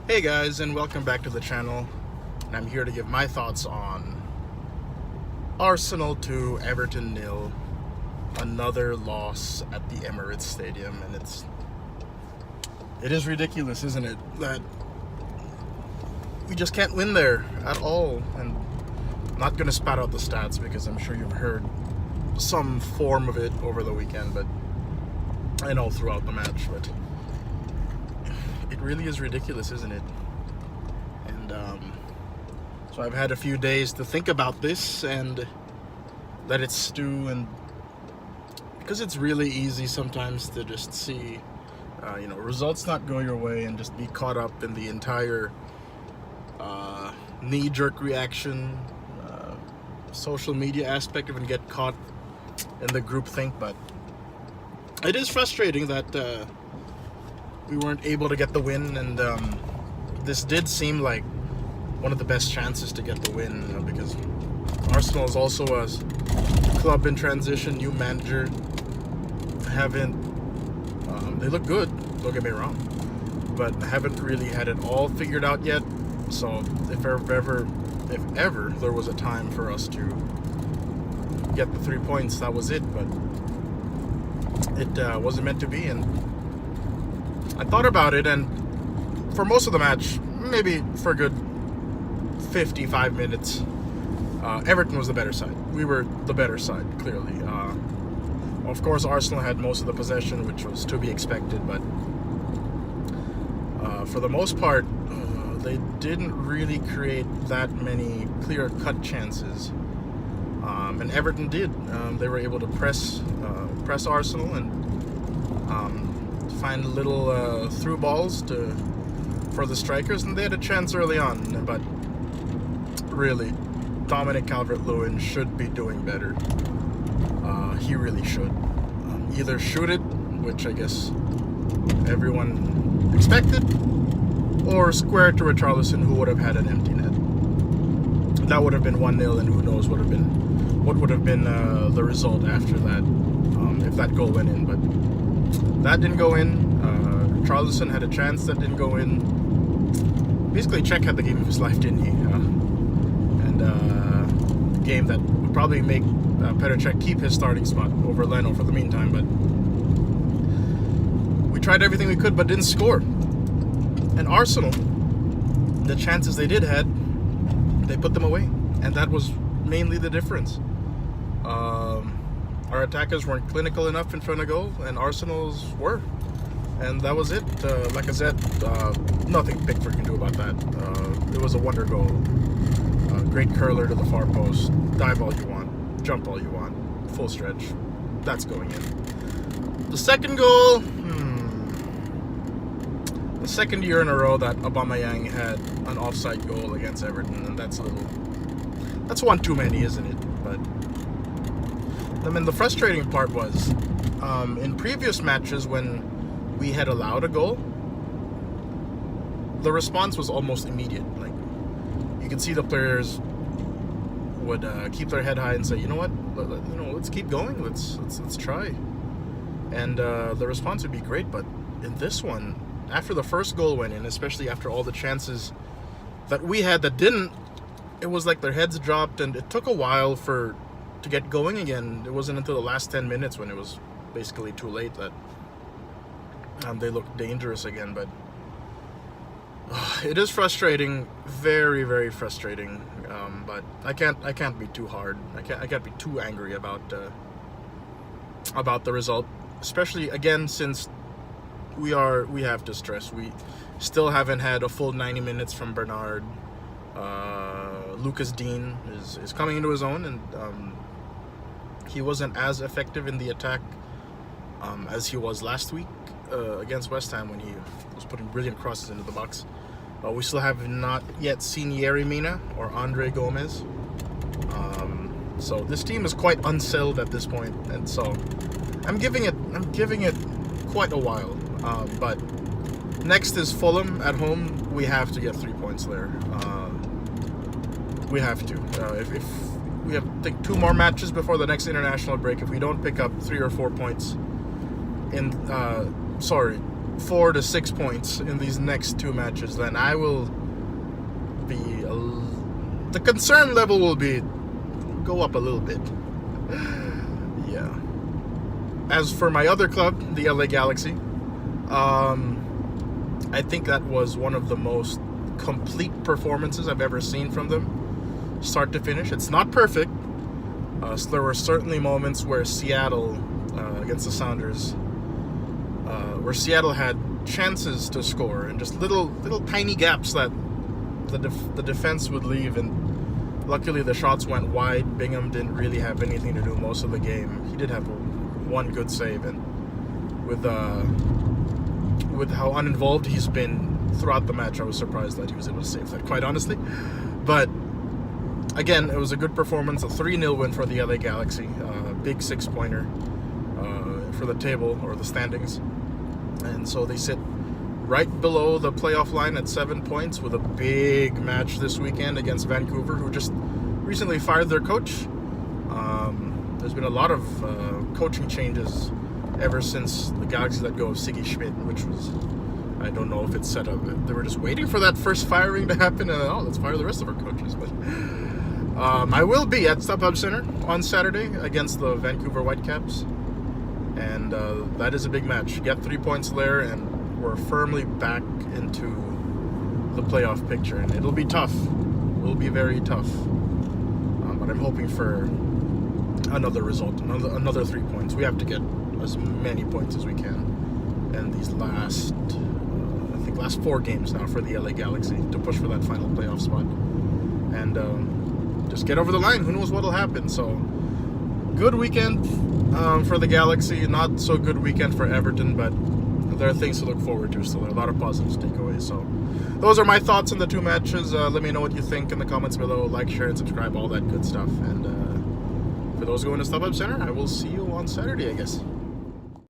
Hey guys, and welcome back to the channel. And I'm here to give my thoughts on Arsenal 2, Everton 0. Another loss at the Emirates Stadium, and it is ridiculous, isn't it? That we just can't win there at all. And I'm not gonna spat out the stats because I'm sure you've heard some form of it over the weekend, but I know throughout the match, but it really is ridiculous, isn't it? And so I've had a few days to think about this and let it stew, and because it's really easy sometimes to just see results not go your way and just be caught up in the entire knee-jerk reaction, social media aspect of it, and get caught in the groupthink. But it is frustrating that we weren't able to get the win, and this did seem like one of the best chances to get the win, because Arsenal is also a club in transition, new manager. They look good, don't get me wrong, but haven't really had it all figured out yet. So if ever there was a time for us to get the 3 points, that was it. But it wasn't meant to be, and I thought about it, and for most of the match, maybe for a good 55 minutes, Everton was the better side. We were the better side, clearly. Of course, Arsenal had most of the possession, which was to be expected, but for the most part, they didn't really create that many clear-cut chances. And Everton did. They were able to press Arsenal and find little through balls for the strikers, and they had a chance early on. But really, Dominic Calvert-Lewin should be doing better. He really should. Either shoot it, which I guess everyone expected, or square it to Richarlison, who would have had an empty net. That would have been 1-0, and who knows what would have been the result after that, if that goal went in. But that didn't go in. Richarlison had a chance that didn't go in. Basically, Czech had the game of his life, didn't he? And a game that would probably make Petr Cech keep his starting spot over Leno for the meantime. But we tried everything we could, but didn't score. And Arsenal, the chances they did had, they put them away, and that was mainly the difference. Our attackers weren't clinical enough in front of goal, and Arsenal's were, and that was it. Like I said, nothing Pickford can do about that. It was a wonder goal. Great curler to the far post. Dive all you want, jump all you want, full stretch. That's going in. The second goal, the second year in a row that Aubameyang had an offside goal against Everton, and that's one too many, isn't it? But I mean, the frustrating part was in previous matches when we had allowed a goal, the response was almost immediate. Like, you could see the players would keep their head high and say, you know what, let's keep going, let's try, and the response would be great. But in this one, after the first goal went in, especially after all the chances that we had that didn't, it was like their heads dropped, and it took a while to get going again. It wasn't until the last 10 minutes, when it was basically too late, that they looked dangerous again. But it is frustrating, very, very frustrating. But I can't be too hard. I can't be too angry about the result, especially again since we have to stress, we still haven't had a full 90 minutes from Bernard. Lucas Dean is coming into his own, and he wasn't as effective in the attack as he was last week against West Ham, when he was putting brilliant crosses into the box. We still have not yet seen Yerry Mina or Andre Gomez. So this team is quite unsettled at this point, and so I'm giving it quite a while. But next is Fulham at home. We have to get 3 points there. We have to. If we have, I think, 2 more matches before the next international break, if we don't pick up 3 or 4 points in 4 to 6 points in these next 2 matches, then I will be the concern level will be go up a little bit. Yeah. As for my other club, the LA Galaxy, I think that was one of the most complete performances I've ever seen from them, start to finish. It's not perfect. So there were certainly moments where Seattle, against the Sounders, where Seattle had chances to score and just little tiny gaps that the defense would leave, and luckily the shots went wide. Bingham didn't really have anything to do most of the game. He did have one good save, and with how uninvolved he's been throughout the match, I was surprised that he was able to save that, quite honestly. But again, it was a good performance, a 3-0 win for the LA Galaxy, big 6-pointer for the table or the standings, and so they sit right below the playoff line at 7 points with a big match this weekend against Vancouver, who just recently fired their coach. There's been a lot of coaching changes ever since the Galaxy let go of Siggy Schmidt, which was, I don't know if it's set up. They were just waiting for that first firing to happen, and let's fire the rest of our coaches. But I will be at StubHub Center on Saturday against the Vancouver Whitecaps, and that is a big match. Get 3 points there, and we're firmly back into the playoff picture, and it'll be tough. It will be very tough, but I'm hoping for another result, another 3 points. We have to get as many points as we can in these last 4 games now for the LA Galaxy to push for that final playoff spot, and just get over the line. Who knows what'll happen? So good weekend for the Galaxy, not so good weekend for Everton, but there are things to look forward to still. There are a lot of positives to take away. So those are my thoughts on the 2 matches. Let me know what you think in the comments below. Like, share, and subscribe, all that good stuff. And for those going to StubHub Center, I will see you on Saturday, I guess.